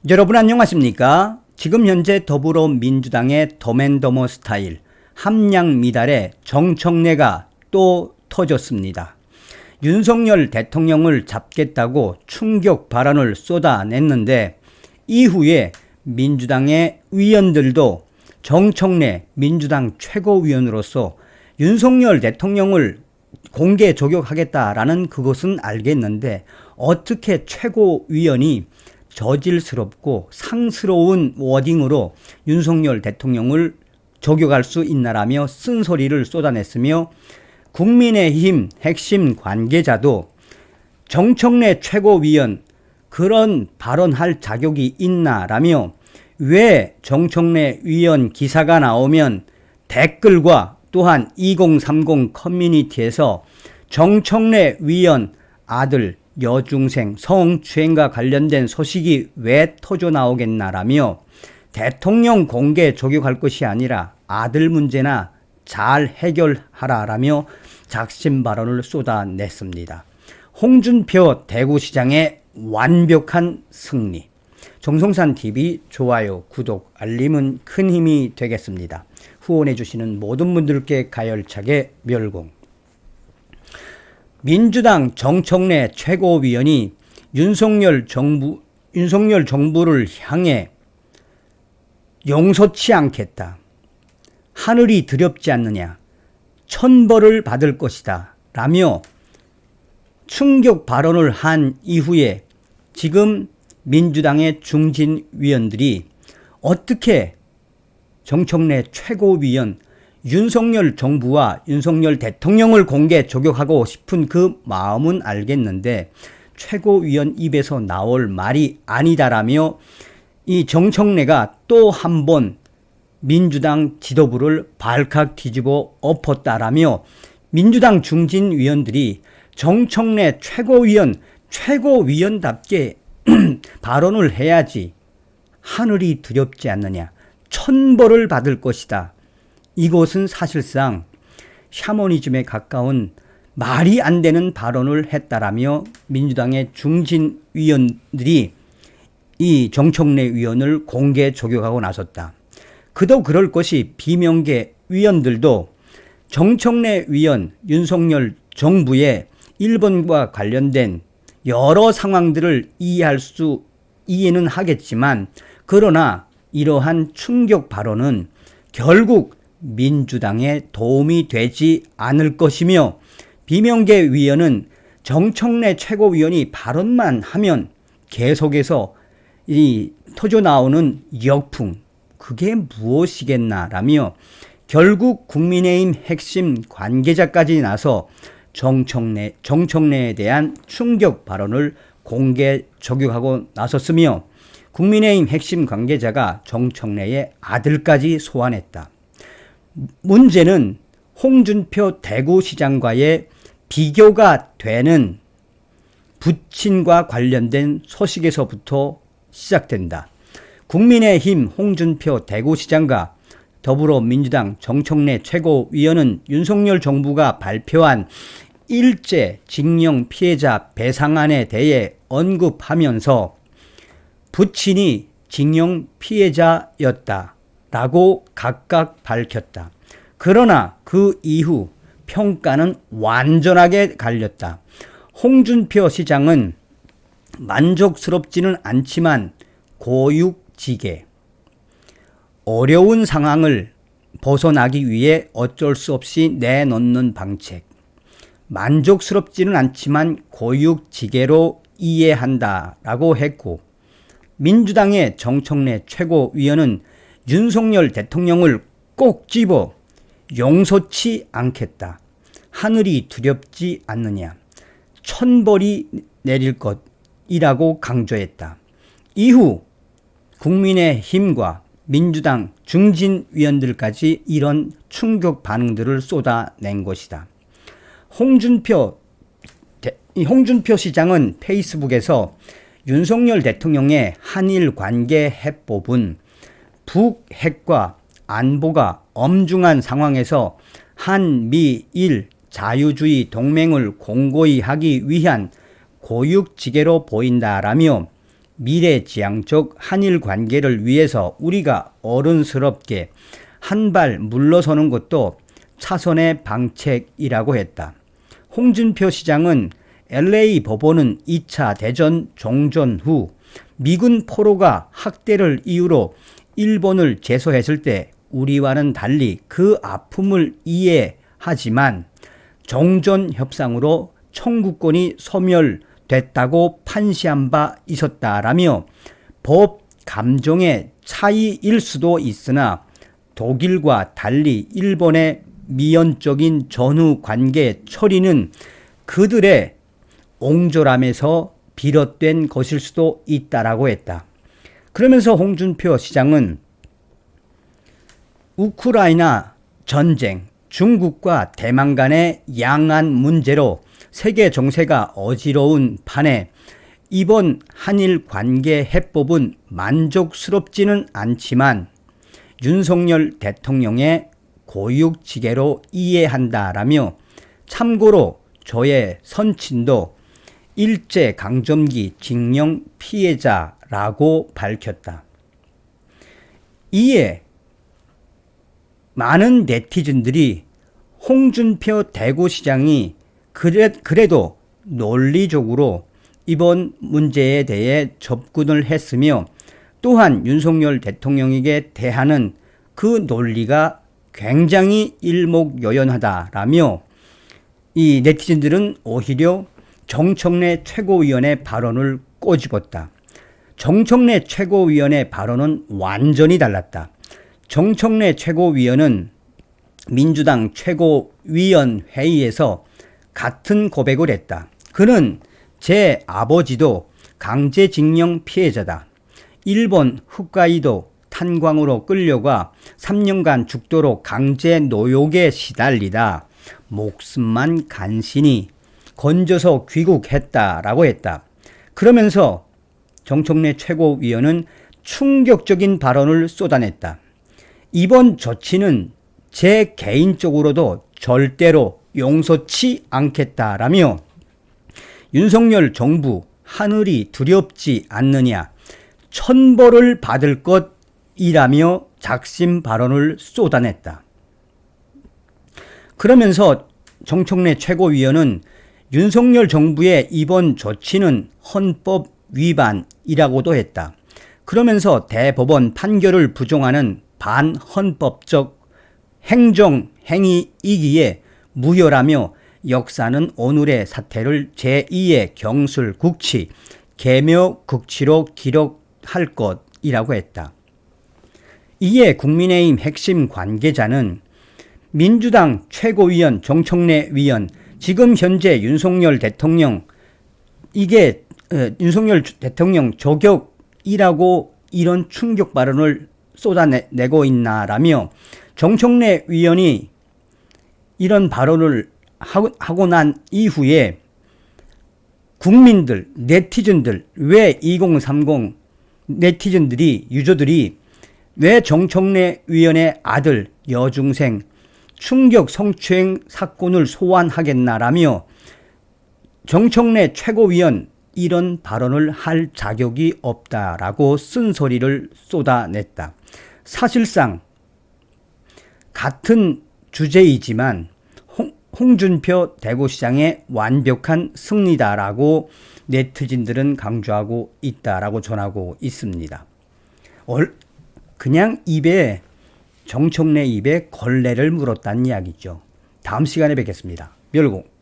여러분 안녕하십니까? 지금 현재 더불어민주당의 더맨더머 스타일 함량 미달의 정청래가 또 터졌습니다. 윤석열 대통령을 잡겠다고 충격 발언을 쏟아냈는데 이후에 민주당의 위원들도 정청래 민주당 최고위원으로서 윤석열 대통령을 공개 조격하겠다라는 그것은 알겠는데 어떻게 최고위원이 저질스럽고 상스러운 워딩으로 윤석열 대통령을 저격할 수 있나라며 쓴소리를 쏟아냈으며 국민의힘 핵심 관계자도 정청래 최고위원 그런 발언할 자격이 있나라며 왜 정청래 위원 기사가 나오면 댓글과 또한 2030 커뮤니티에서 정청래 위원 아들 여중생 성추행과 관련된 소식이 왜 터져 나오겠나라며 대통령 공개 조격할 것이 아니라 아들 문제나 잘 해결하라라며 작심 발언을 쏟아냈습니다. 홍준표 대구시장의 완벽한 승리. 정성산TV 좋아요, 구독, 알림은 큰 힘이 되겠습니다. 후원해 주시는 모든 분들께 가열차게 멸공. 민주당 정청래 최고위원이 윤석열 정부를 향해 용서치 않겠다. 하늘이 두렵지 않느냐. 천벌을 받을 것이다. 라며 충격 발언을 한 이후에 지금 민주당의 중진 위원들이 어떻게 정청래 최고위원 윤석열 정부와 윤석열 대통령을 공개 조격하고 싶은 그 마음은 알겠는데 최고위원 입에서 나올 말이 아니다라며 이 정청래가 또 한 번 민주당 지도부를 발칵 뒤집어 엎었다라며 민주당 중진 위원들이 정청래 최고위원답게 발언을 해야지 하늘이 두렵지 않느냐. 천벌을 받을 것이다. 이것은 사실상 샤머니즘에 가까운 말이 안 되는 발언을 했다라며 민주당의 중진 위원들이 이 정청래 위원을 공개 조격하고 나섰다. 그도 그럴 것이 비명계 위원들도 정청래 위원 윤석열 정부의 일본과 관련된 여러 상황들을 이해는 하겠지만 그러나 이러한 충격 발언은 결국 민주당에 도움이 되지 않을 것이며 비명계 위원은 정청래 최고위원이 발언만 하면 계속해서 이 터져 나오는 역풍 그게 무엇이겠나라며 결국 국민의힘 핵심 관계자까지 나서 정청래에 대한 충격 발언을 공개 조격하고 나섰으며 국민의힘 핵심 관계자가 정청래의 아들까지 소환했다. 문제는 홍준표 대구시장과의 비교가 되는 부친과 관련된 소식에서부터 시작된다. 국민의힘 홍준표 대구시장과 더불어민주당 정청래 최고위원은 윤석열 정부가 발표한 일제 징용 피해자 배상안에 대해 언급하면서 부친이 징용 피해자였다라고 각각 밝혔다. 그러나 그 이후 평가는 완전하게 갈렸다. 홍준표 시장은 만족스럽지는 않지만 고육지계, 어려운 상황을 벗어나기 위해 어쩔 수 없이 내놓는 방책, 만족스럽지는 않지만 고육지계로 이해한다라고 했고 민주당의 정청래 최고위원은 윤석열 대통령을 꼭 집어 용서치 않겠다. 하늘이 두렵지 않느냐. 천벌이 내릴 것이라고 강조했다. 이후 국민의힘과 민주당 중진 위원들까지 이런 충격 반응들을 쏟아낸 것이다. 홍준표 시장은 페이스북에서 윤석열 대통령의 한일 관계 해법은 북핵과 안보가 엄중한 상황에서 한미일 자유주의 동맹을 공고히 하기 위한 고육지계로 보인다라며 미래지향적 한일 관계를 위해서 우리가 어른스럽게 한 발 물러서는 것도 차선의 방책이라고 했다. 홍준표 시장은 LA 법원은 2차 대전 종전 후 미군 포로가 학대를 이유로 일본을 제소했을 때 우리와는 달리 그 아픔을 이해하지만 종전 협상으로 청구권이 소멸됐다고 판시한 바 있었다라며 법 감정의 차이일 수도 있으나 독일과 달리 일본의 미연적인 전후 관계 처리는 그들의 옹졸함에서 비롯된 것일 수도 있다라고 했다. 그러면서 홍준표 시장은 우크라이나 전쟁, 중국과 대만 간의 양안 문제로 세계 정세가 어지러운 판에 이번 한일 관계 해법은 만족스럽지는 않지만 윤석열 대통령의 고육지계로 이해한다라며 참고로 저의 선친도 일제강점기 징용 피해자라고 밝혔다. 이에 많은 네티즌들이 홍준표 대구시장이 그래도 논리적으로 이번 문제에 대해 접근을 했으며 또한 윤석열 대통령에게 대하는 그 논리가 굉장히 일목요연하다라며 이 네티즌들은 오히려 정청래 최고위원의 발언을 꼬집었다. 정청래 최고위원의 발언은 완전히 달랐다. 정청래 최고위원은 민주당 최고위원 회의에서 같은 고백을 했다. 그는 제 아버지도 강제징용 피해자다. 일본 홋카이도 탄광으로 끌려가 3년간 죽도록 강제 노역에 시달리다 목숨만 간신히 건져서 귀국했다라고 했다. 그러면서 정청래 최고위원은 충격적인 발언을 쏟아냈다. 이번 조치는 제 개인적으로도 절대로 용서치 않겠다라며 윤석열 정부 하늘이 두렵지 않느냐, 천벌을 받을 것이라며 작심 발언을 쏟아냈다. 그러면서 정청래 최고위원은 윤석열 정부의 이번 조치는 헌법 위반이라고도 했다. 그러면서 대법원 판결을 부정하는 반헌법적 행정 행위이기에 무효라며 역사는 오늘의 사태를 제2의 경술 국치, 계묘 국치로 기록할 것이라고 했다. 이에 국민의힘 핵심 관계자는 민주당 최고위원 정청래 위원, 지금 현재 윤석열 대통령 이게 윤석열 대통령 저격이라고 이런 충격 발언을 쏟아내고 있나라며 정청래 위원이 이런 발언을 하고 난 이후에 국민들, 네티즌들, 왜 2030 네티즌들이, 유저들이 왜 정청래 위원의 아들, 여중생 충격 성추행 사건을 소환하겠나라며 정청래 최고위원 이런 발언을 할 자격이 없다라고 쓴소리를 쏟아냈다. 사실상 같은 주제이지만 홍준표 대구시장의 완벽한 승리다라고 네티즌들은 강조하고 있다라고 전하고 있습니다. 그냥 정청래 입에 걸레를 물었다는 이야기죠. 다음 시간에 뵙겠습니다. 멸공.